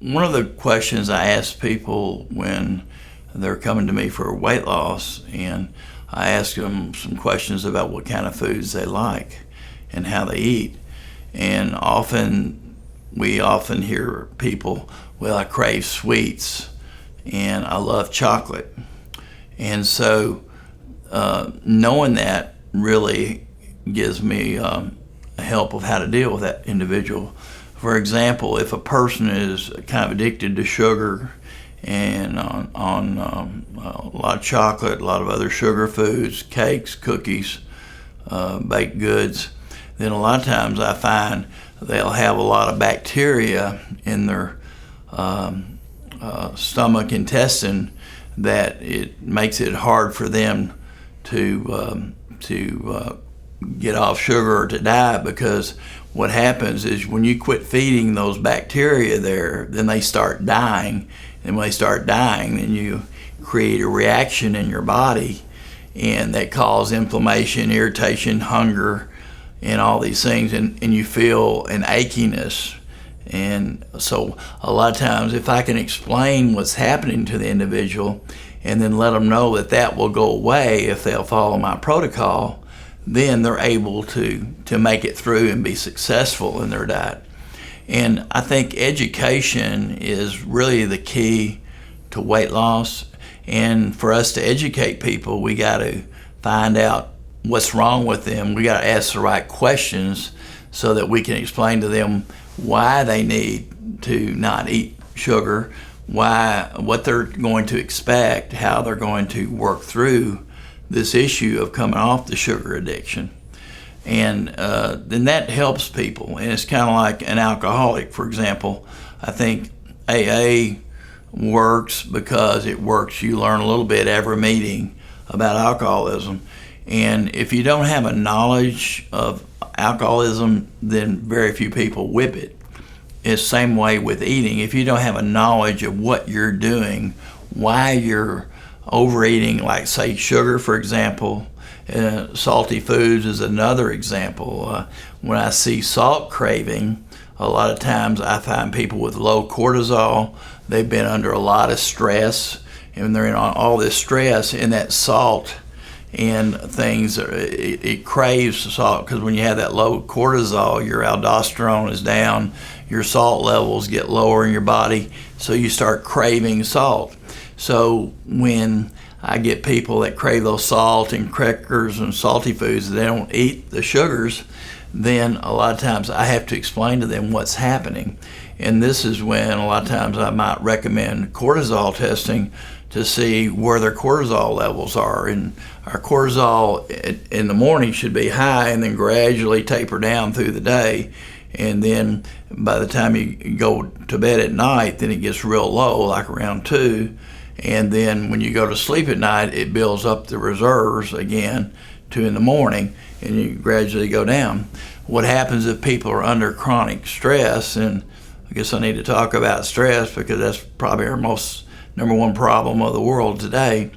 one of the questions I ask people when they're coming to me for weight loss, and I ask them some questions about what kind of foods they like and how they eat. And we often hear people, well, I crave sweets and I love chocolate. And so knowing that really gives me help of how to deal with that individual. For example, if a person is kind of addicted to sugar and on a lot of chocolate, a lot of other sugar foods, cakes, cookies, baked goods, then a lot of times I find they'll have a lot of bacteria in their stomach, intestine, that it makes it hard for them to get off sugar or to diet, because what happens is when you quit feeding those bacteria there, then they start dying. And when they start dying, then you create a reaction in your body, and that causes inflammation, irritation, hunger, and all these things, and you feel an achiness. And so a lot of times, if I can explain what's happening to the individual and then let them know that that will go away if they'll follow my protocol, then they're able to make it through and be successful in their diet. And I think education is really the key to weight loss. And for us to educate people, we got to find out what's wrong with them. We got to ask the right questions so that we can explain to them why they need to not eat sugar, what they're going to expect, how they're going to work through this issue of coming off the sugar addiction. And then that helps people. And it's kind of like an alcoholic, for example. I think AA works because it works. You learn a little bit every meeting about alcoholism. And if you don't have a knowledge of alcoholism, then very few people whip it. It's the same way with eating. If you don't have a knowledge of what you're doing, why you're overeating, like say sugar, for example, salty foods is another example. When I see salt craving, a lot of times I find people with low cortisol, they've been under a lot of stress, and they're in all this stress, and that salt and things, it craves salt, because when you have that low cortisol, your aldosterone is down, your salt levels get lower in your body, so you start craving salt. So when I get people that crave those salt and crackers and salty foods, they don't eat the sugars, then a lot of times I have to explain to them what's happening. And this is when a lot of times I might recommend cortisol testing to see where their cortisol levels are. And our cortisol in the morning should be high and then gradually taper down through the day. And then by the time you go to bed at night, then it gets real low, like around 2. And then when you go to sleep at night, it builds up the reserves again to in the morning, and you gradually go down. What happens if people are under chronic stress, and I guess I need to talk about stress because that's probably our most number one problem of the world today.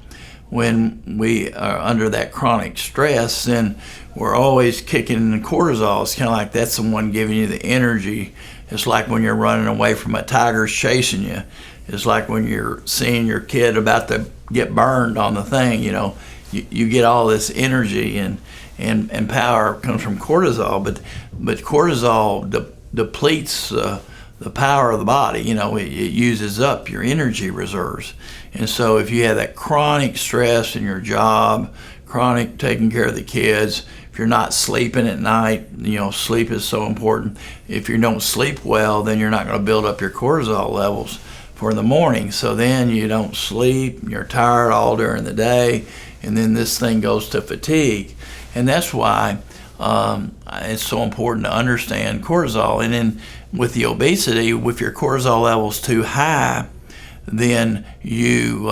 When we are under that chronic stress, then we're always kicking in cortisol. It's kind of like that's the one giving you the energy. It's like when you're running away from a tiger's chasing you. It's like when you're seeing your kid about to get burned on the thing, you get all this energy and power comes from cortisol, but cortisol depletes the power of the body. It uses up your energy reserves. And so if you have that chronic stress in your job, chronic taking care of the kids, if you're not sleeping at night, sleep is so important. If you don't sleep well, then you're not going to build up your cortisol levels for the morning. So then you don't sleep, you're tired all during the day, and then this thing goes to fatigue. And that's why it's so important to understand cortisol. And then with the obesity, with your cortisol levels too high, then you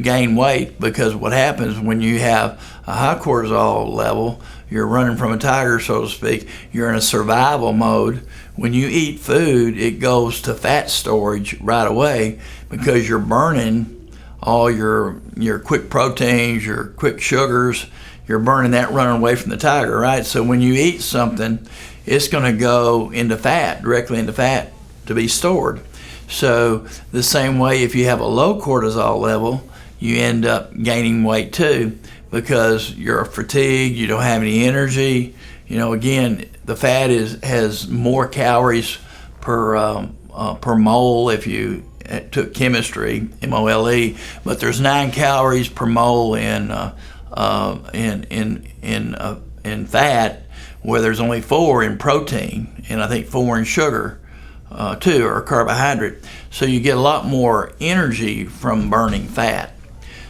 gain weight, because what happens when you have a high cortisol level, you're running from a tiger, so to speak, you're in a survival mode. When you eat food, it goes to fat storage right away, because you're burning all your quick proteins, your quick sugars, you're burning that running away from the tiger, right? So when you eat something, it's going to go into fat, directly into fat to be stored. So the same way, if you have a low cortisol level, you end up gaining weight too, because you're fatigued, you don't have any energy. Again, the fat has more calories per mole if you took chemistry, MOLE, but there's 9 calories per mole in fat, where there's only 4 in protein, and I think 4 in sugar too, or carbohydrate. So you get a lot more energy from burning fat.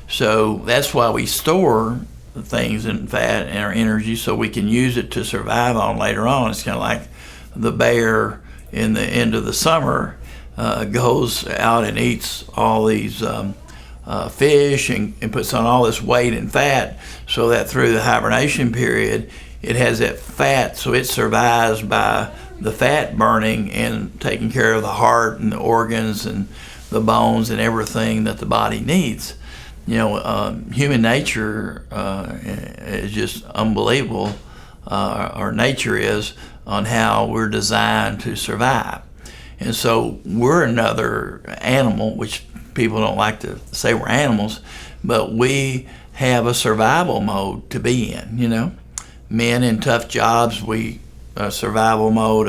So that's why we store things in fat and our energy, so we can use it to survive on later on. It's kind of like the bear in the end of the summer goes out and eats all these fish and puts on all this weight and fat, so that through the hibernation period it has that fat, so it survives by the fat burning and taking care of the heart and the organs and the bones and everything that the body needs. Human nature is just unbelievable. Our nature is on how we're designed to survive. And so we're another animal, which people don't like to say we're animals, but we have a survival mode to be in. Men in tough jobs, we survival mode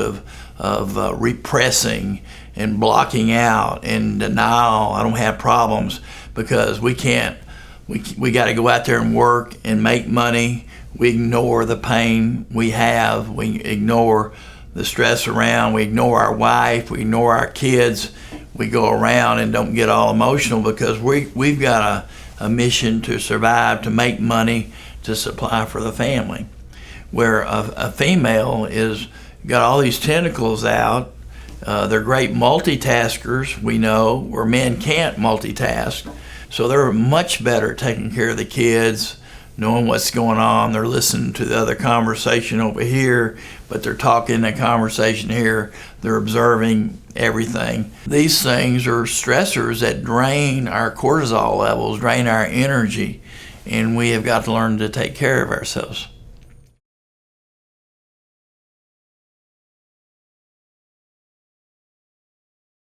of repressing and blocking out and denial. I don't have problems because we got to go out there and work and make money. We ignore the pain we have. We ignore the stress around. We ignore our wife. We ignore our kids. We go around and don't get all emotional because we've got a mission to survive, to make money, to supply for the family. Where a female is got all these tentacles out. They're great multitaskers, we know, where men can't multitask. So they're much better at taking care of the kids, knowing what's going on. They're listening to the other conversation over here, but they're talking the conversation here. They're observing everything. These things are stressors that drain our cortisol levels, drain our energy, and we have got to learn to take care of ourselves.